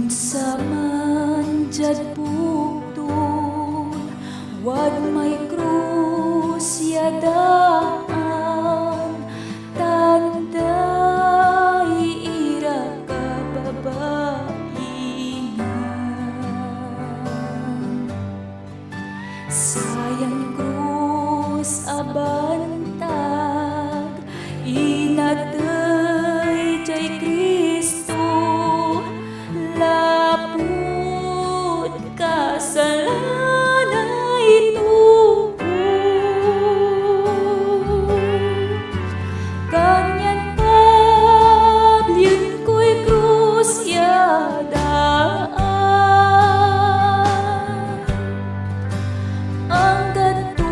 Unsa man jud pugtun, wag may krus yadaan, tanday ira kababaihan. Sayang krus abantag, inatay jay Kristo, lapud kasalanay tuod. Kanyan pagliyod ko'y krus yadaan, ang gatumang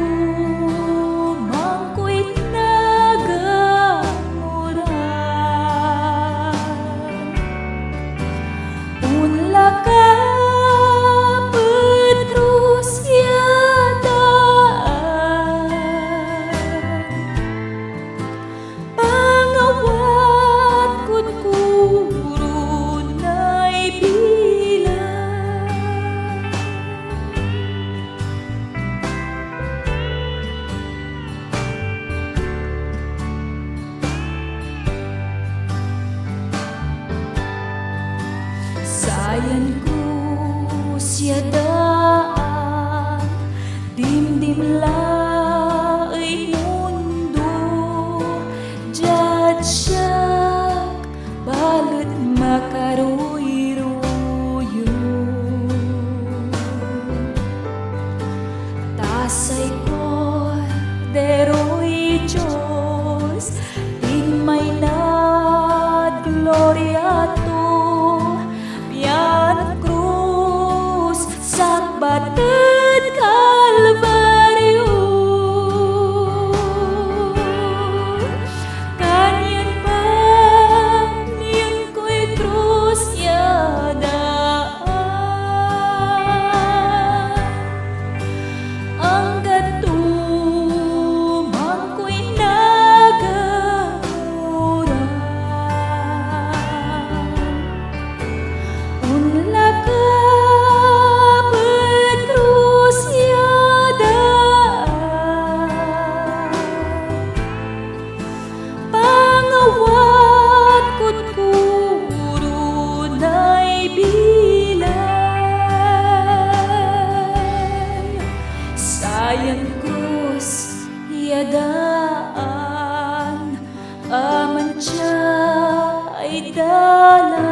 ko'y nagamuran. Unla kapud krus yadaan, pangawat ko't kurunay bilang. Sayan krus yadaan, dimdim laay mundo, jad siyak balut makaruy-ruyo. Tasay kordero'y Diyos, tingmay na gloria to, pianat krus sakbatet Kalbaryo. Kanyan pagliyod ko'y krus yadaan, ang gatumang ko'y nagamuran. Unla kapud krus yadaan, pangawat ko't kurunay bilang. Sayang krus yadaan, aman ay dala,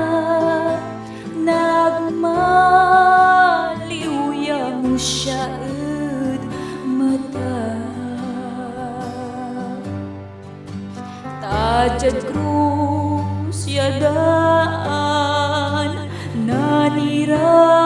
nagmaliuya mo siya ed mata. Tajad krus yadaan, nanira